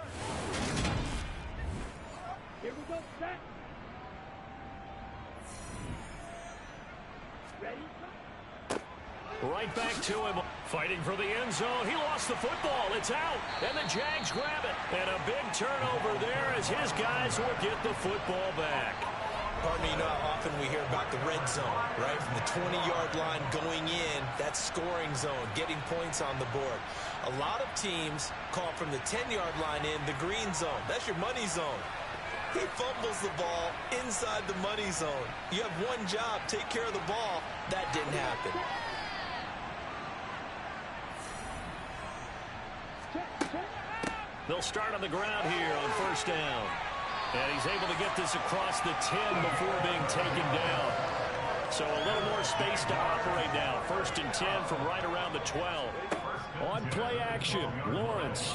Here we go, set. Ready? Right back to him. Fighting for the end zone. He lost the football. It's out. And the Jags grab it. And a big turnover there as his guys will get the football back. Pardon me, you know how often we hear about the red zone, right? From the 20-yard line going in, that's scoring zone, getting points on the board. A lot of teams call from the 10-yard line in the green zone. That's your money zone. He fumbles the ball inside the money zone. You have one job, take care of the ball. That didn't happen. They'll start on the ground here on 1st down. And he's able to get this across the 10 before being taken down. So a little more space to operate now. 1st and 10 from right around the 12. On play action, Lawrence.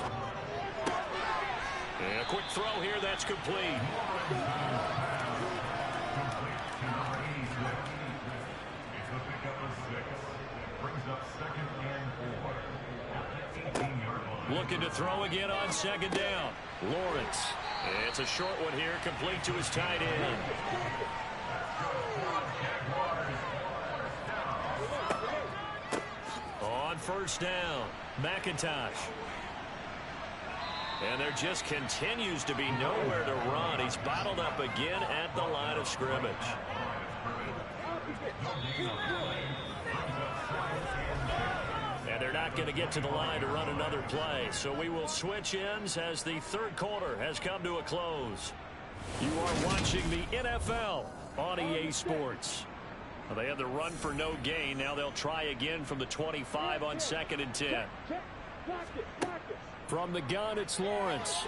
And a quick throw here, that's complete. Looking to throw again on 2nd down. Lawrence. It's a short one here, complete to his tight end. On 1st down, McIntosh. And there just continues to be nowhere to run. He's bottled up again at the line of scrimmage. And they're not going to get to the line to run another play. So we will switch ends as the 3rd quarter has come to a close. You are watching the NFL on EA Sports. Well, they had the run for no gain. Now they'll try again from the 25 on 2nd and 10. From the gun, it's Lawrence.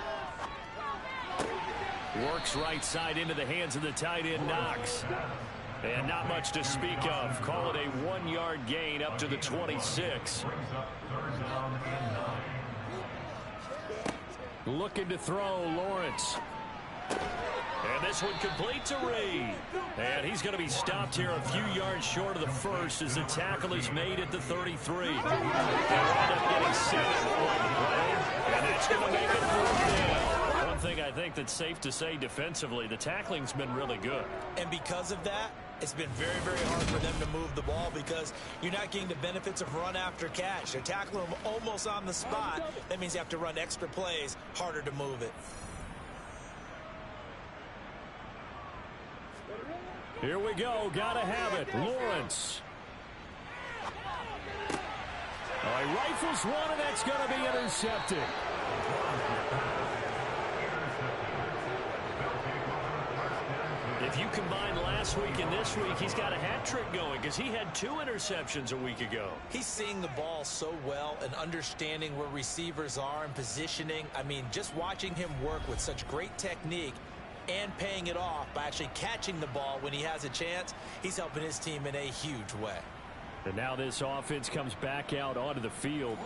Works right side into the hands of the tight end, Knox. And not much to speak of. Call it a 1-yard gain up to the 26. Looking to throw, Lawrence. And this one complete to Reed. And he's going to be stopped here a few yards short of the first as the tackle is made at the 33. They'll end up getting 7 on the play. And that's going to make it 4th down. One thing I think that's safe to say defensively, the tackling's been really good. And because of that, it's been very, very hard for them to move the ball because you're not getting the benefits of run after catch. They're tackling them almost on the spot. That means you have to run extra plays, harder to move it. Here we go. Gotta have it. Lawrence. He rifles one, and that's going to be intercepted. If you combine last week and this week, he's got a hat trick going because he had 2 interceptions a week ago. He's seeing the ball so well and understanding where receivers are and positioning. I mean, just watching him work with such great technique and paying it off by actually catching the ball when he has a chance, he's helping his team in a huge way. And now this offense comes back out onto the field.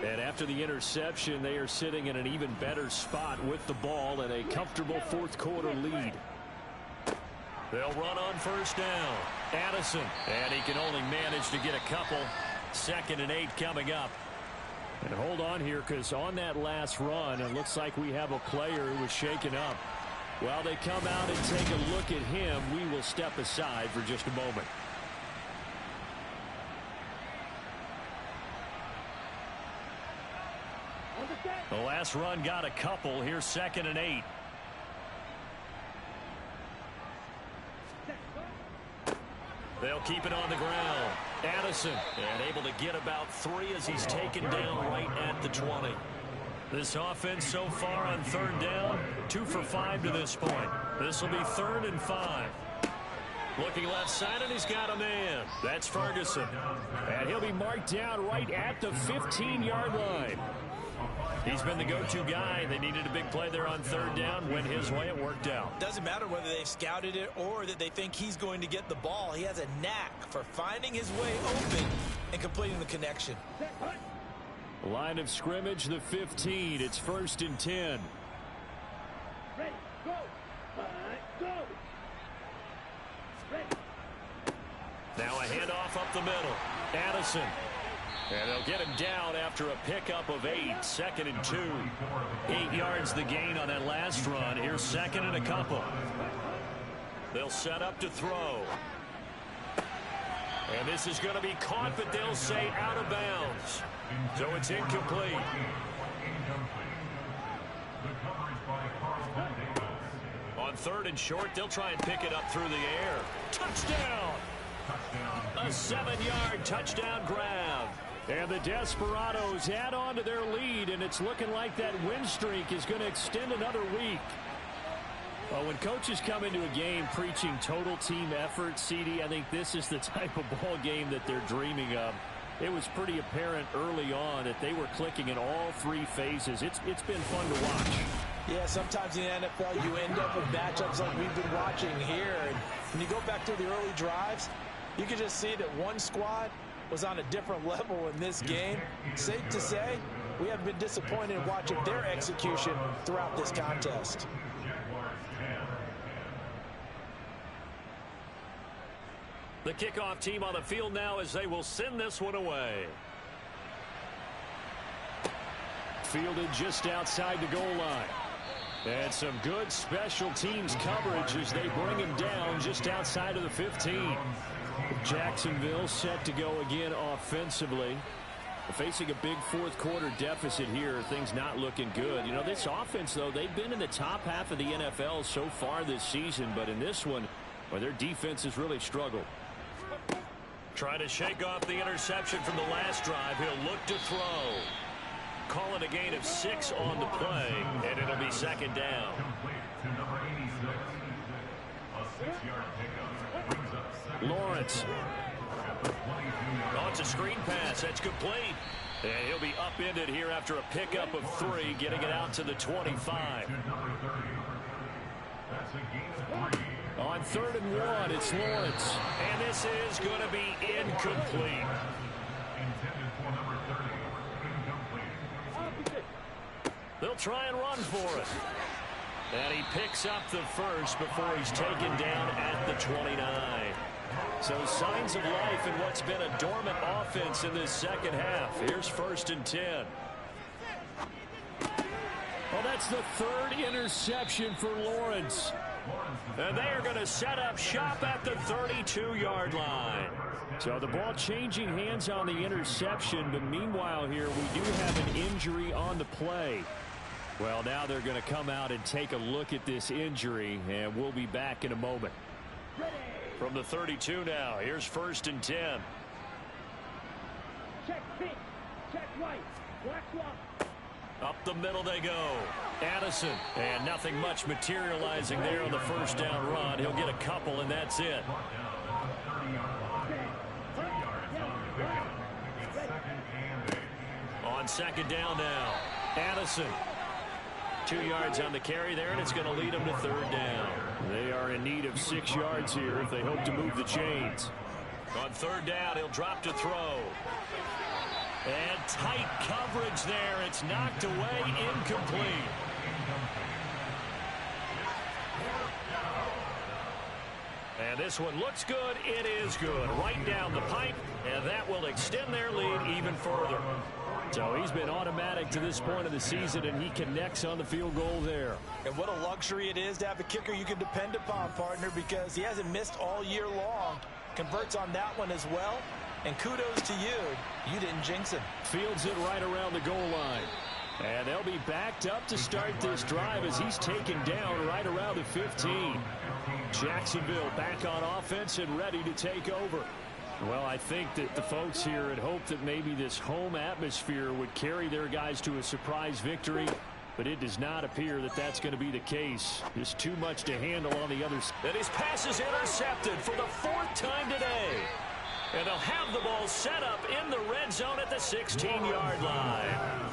And after the interception, they are sitting in an even better spot with the ball and a comfortable 4th quarter lead. They'll run on 1st down. Addison. And he can only manage to get a couple. 2nd and 8 coming up. And hold on here, because on that last run, it looks like we have a player who was shaken up. While they come out and take a look at him, we will step aside for just a moment. The last run got a couple. Here's 2nd and 8. They'll keep it on the ground. Addison, and able to get about 3 as he's taken down right at the 20. This offense so far on 3rd down, 2 for 5 to this point. This will be 3rd and 5. Looking left side, and he's got a man. That's Ferguson. And he'll be marked down right at the 15-yard line. He's been the go-to guy. They needed a big play there on 3rd down. Went his way, it worked out. Doesn't matter whether they've scouted it or that they think he's going to get the ball. He has a knack for finding his way open and completing the connection. Line of scrimmage, the 15. It's 1st and 10. Ready, go. Go. Ready. Now a handoff up the middle. Addison. And they'll get him down after a pickup of 8. 2nd and 2. 8 yards the gain on that last run. Here's 2nd and a couple. They'll set up to throw. And this is going to be caught, but they'll say out of bounds. So it's incomplete. On 3rd and short, they'll try and pick it up through the air. Touchdown! A 7-yard touchdown grab. And the Desperados add on to their lead, and it's looking like that win streak is going to extend another week. Well, when coaches come into a game preaching total team effort, CD, I think this is the type of ball game that they're dreaming of. It was pretty apparent early on that they were clicking in all 3 phases. It's been fun to watch. Yeah, sometimes in the NFL you end up with matchups like we've been watching here. And when you go back to the early drives, you can just see that one squad was on a different level in this game. Safe to say, we have been disappointed in watching their execution throughout this contest. The kickoff team on the field now as they will send this one away. Fielded just outside the goal line. And some good special teams coverage as they bring him down just outside of the 15. Jacksonville set to go again offensively. Facing a big 4th quarter deficit here. Things not looking good. You know, this offense, though, they've been in the top half of the NFL so far this season. But in this one, well, their defense has really struggled. Trying to shake off the interception from the last drive. He'll look to throw. Call it a gain of 6 on the play, and it'll be 2nd down. Lawrence. Oh, it's a screen pass. That's complete. And he'll be upended here after a pickup of 3, getting it out to the 25. On 3rd and 1, it's Lawrence. And this is going to be incomplete. They'll try and run for it. And he picks up the first before he's taken down at the 29. So signs of life in what's been a dormant offense in this second half. Here's 1st and 10. Well, that's the 3rd interception for Lawrence. And they are going to set up shop at the 32-yard line. So the ball changing hands on the interception, but meanwhile here we do have an injury on the play. Well, now they're going to come out and take a look at this injury, and we'll be back in a moment. From the 32 now, here's 1st and 10. Check pink. Check white. Black swap. Up the middle they go. Addison. And nothing much materializing there on the 1st down run. He'll get a couple, and that's it. On 2nd down now. Addison. 2 yards on the carry there, and it's going to lead them to 3rd down. They are in need of 6 yards here if they hope to move the chains. On 3rd down, he'll drop to throw. And tight coverage there. It's knocked away, incomplete. And this one looks good. It is good. Right down the pipe, and that will extend their lead even further. So he's been automatic to this point of the season, and he connects on the field goal there. And what a luxury it is to have a kicker you can depend upon, partner, because he hasn't missed all year long. Converts on that one as well. And kudos to you. You didn't jinx him. Fields it right around the goal line. And they'll be backed up to start this drive as he's taken down right around the 15. Jacksonville back on offense and ready to take over. Well, I think that the folks here had hoped that maybe this home atmosphere would carry their guys to a surprise victory, but it does not appear that that's going to be the case. There's too much to handle on the other side. And his pass is intercepted for the 4th time today. And they'll have the ball set up in the red zone at the 16-yard line.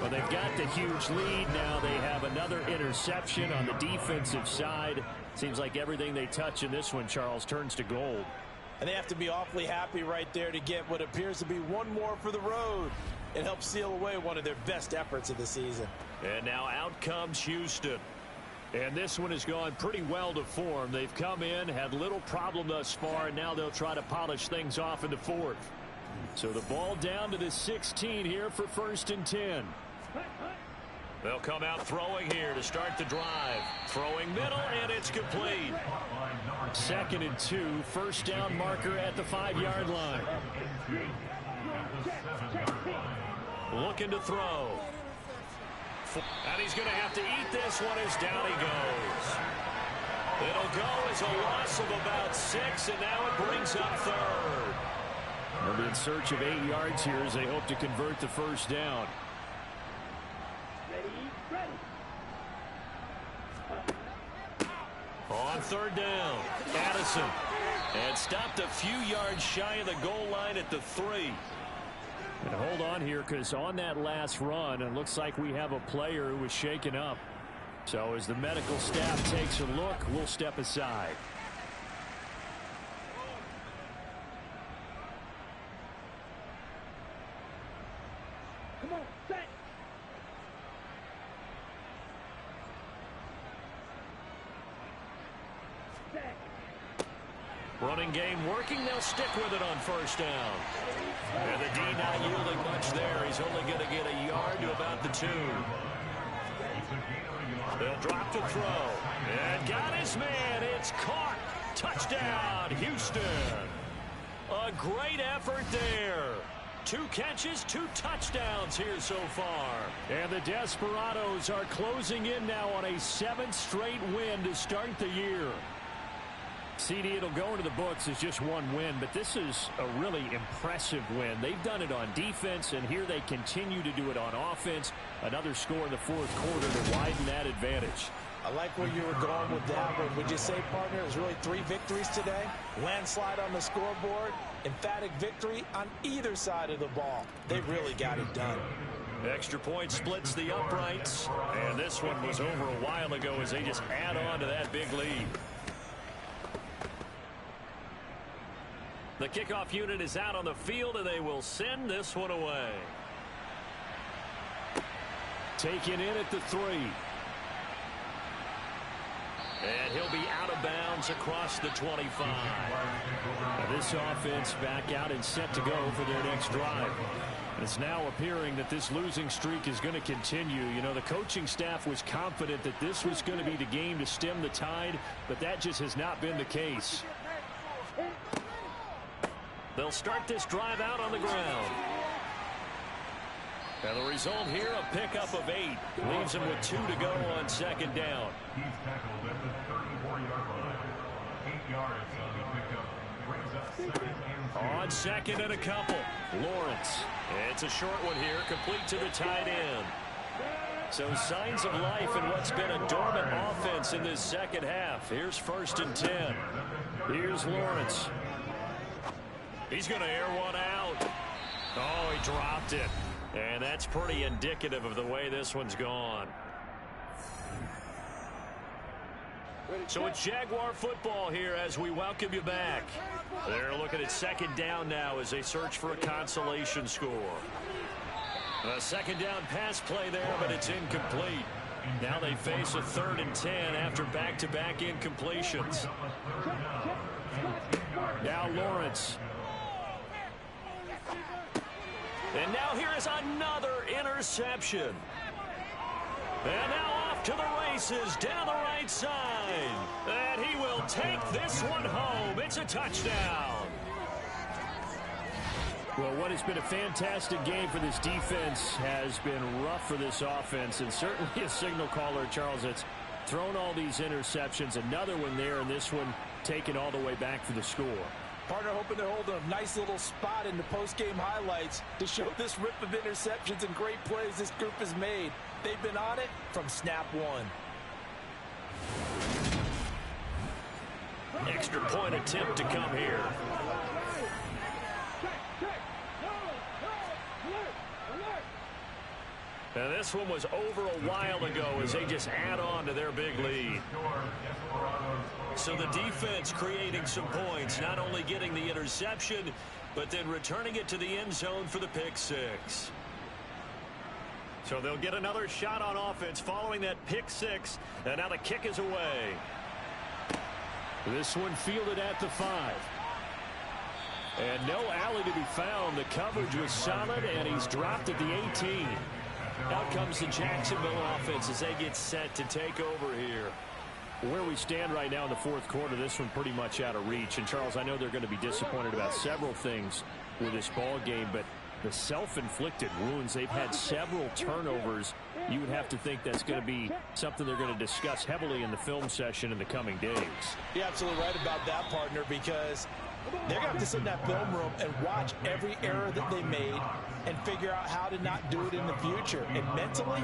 Well, they've got the huge lead. Now they have another interception on the defensive side. Seems like everything they touch in this one, Charles, turns to gold. And they have to be awfully happy right there to get what appears to be one more for the road. It helps seal away one of their best efforts of the season. And now out comes Houston. And this one has gone pretty well to form. They've come in, had little problem thus far, and now they'll try to polish things off in the 4th. So the ball down to the 16 here for 1st and 10. They'll come out throwing here to start the drive. Throwing middle, and it's complete. 2nd and 2, 1st down marker at the 5-yard line. Looking to throw. And he's going to have to eat this one as down he goes. It'll go as a loss of about 6, and now it brings up 3rd. They'll be in search of 8 yards here as they hope to convert the 1st down. On 3rd down, Addison. And stopped a few yards shy of the goal line at the 3. And hold on here, because on that last run, it looks like we have a player who was shaken up. So as the medical staff takes a look, we'll step aside. Come on, set. Set. Running game working. They'll stick with it on 1st down. And the D not yielding much there. He's only going to get a yard to about the 2. They'll drop to throw. And got his man. It's caught. Touchdown, Houston. A great effort there. 2 catches, 2 touchdowns here so far. And the Desperados are closing in now on a 7th straight win to start the year. CD, it'll go into the books as just one win, but this is a really impressive win. They've done it on defense, and here they continue to do it on offense. Another score in the 4th quarter to widen that advantage. I like where you were going with that, but would you say, partner, it was really 3 victories today? Landslide on the scoreboard, emphatic victory on either side of the ball. They really got it done. Extra point splits the uprights, and this one was over a while ago as they just add on to that big lead. The kickoff unit is out on the field, and they will send this one away. Taken in at the 3. And he'll be out of bounds across the 25. Now this offense back out and set to go for their next drive. It's now appearing that this losing streak is going to continue. You know, the coaching staff was confident that this was going to be the game to stem the tide, but that just has not been the case. They'll start this drive out on the ground. And the result here, a pickup of 8. Leaves him with 2 to go on 2nd down. He's tackled at the 34-yard line. 8 yards on the pickup. Brings up 2nd and 2. On 2nd and a couple, Lawrence. It's a short one here, complete to the tight end. So signs of life in what's been a dormant offense in this second half. Here's 1st and 10. Here's Lawrence. He's going to air one out. Oh, he dropped it. And that's pretty indicative of the way this one's gone. So it's Jaguar football here as we welcome you back. They're looking at 2nd down now as they search for a consolation score. A 2nd down pass play there, but it's incomplete. Now they face a 3rd and 10 after back-to-back incompletions. Now Lawrence. And now here is another interception. And now off to the races down the right side. And he will take this one home. It's a touchdown. Well, what has been a fantastic game for this defense has been rough for this offense, and certainly a signal caller, Charles, that's thrown all these interceptions. Another one there, and this one taken all the way back for the score. Partner hoping they're holding a nice little spot in the post-game highlights to show this rip of interceptions and great plays this group has made. They've been on it from snap one. Extra point attempt to come here. And this one was over a while ago as they just add on to their big lead. So the defense creating some points, not only getting the interception, but then returning it to the end zone for the pick six. So they'll get another shot on offense following that pick six, and now the kick is away. This one fielded at the 5. And no alley to be found. The coverage was solid, and he's dropped at the 18. Out comes the Jacksonville offense as they get set to take over here. Where we stand right now in the 4th quarter, this one pretty much out of reach. And, Charles, I know they're going to be disappointed about several things with this ball game, but the self-inflicted wounds, they've had several turnovers. You would have to think that's going to be something they're going to discuss heavily in the film session in the coming days. You're absolutely right about that, partner, because they're going to have to sit in that film room and watch every error that they made and figure out how to not do it in the future. And mentally,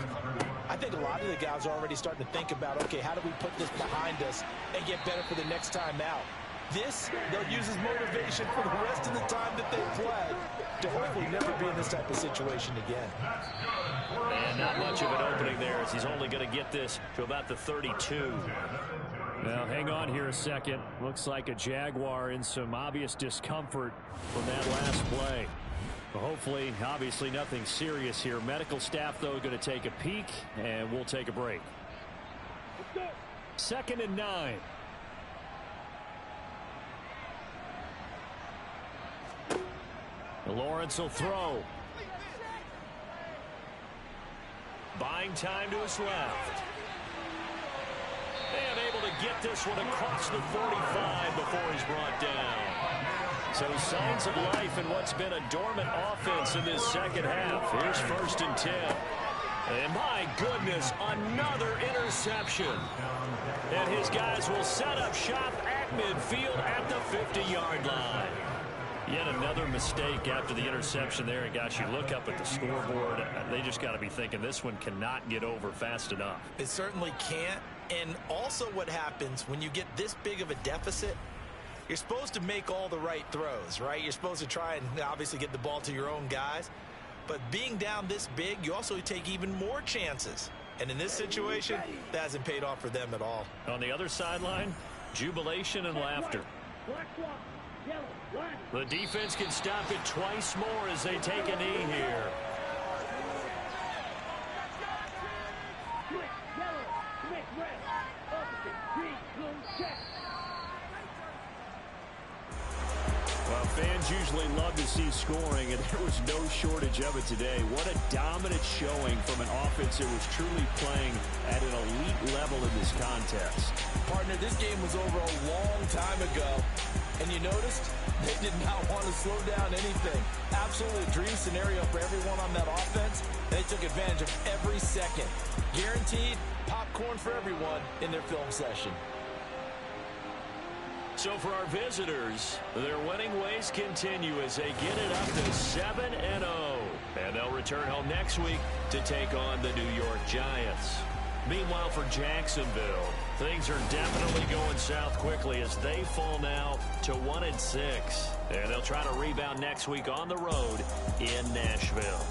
I think a lot of the guys are already starting to think about, okay, how do we put this behind us and get better for the next time out? This, they'll use as motivation for the rest of the time that they play to hopefully never be in this type of situation again. And not much of an opening there as he's only going to get this to about the 32. Now, hang on here a second. Looks like a Jaguar in some obvious discomfort from that last play. Well, hopefully, obviously, nothing serious here. Medical staff, though, going to take a peek, and we'll take a break. 2nd and 9. Lawrence will throw. Buying time to his left. And able to get this one across the 45 before he's brought down. So signs of life in what's been a dormant offense in this second half. Here's 1st and 10. And my goodness, another interception. And his guys will set up shop at midfield at the 50-yard line. Yet another mistake after the interception there. And gosh, you look up at the scoreboard, they just got to be thinking this one cannot get over fast enough. It certainly can't. And also what happens when you get this big of a deficit, you're supposed to make all the right throws, right? You're supposed to try and obviously get the ball to your own guys. But being down this big, you also take even more chances. And in this situation, that hasn't paid off for them at all. On the other sideline, jubilation and laughter. The defense can stop it twice more as they take a knee here. Well, fans usually love to see scoring, and there was no shortage of it today. What a dominant showing from an offense that was truly playing at an elite level in this contest. Partner, this game was over a long time ago, and you noticed they did not want to slow down anything. Absolutely a dream scenario for everyone on that offense. They took advantage of every second. Guaranteed popcorn for everyone in their film session. So for our visitors, their winning ways continue as they get it up to 7-0. And they'll return home next week to take on the New York Giants. Meanwhile, for Jacksonville, things are definitely going south quickly as they fall now to 1-6. And they'll try to rebound next week on the road in Nashville.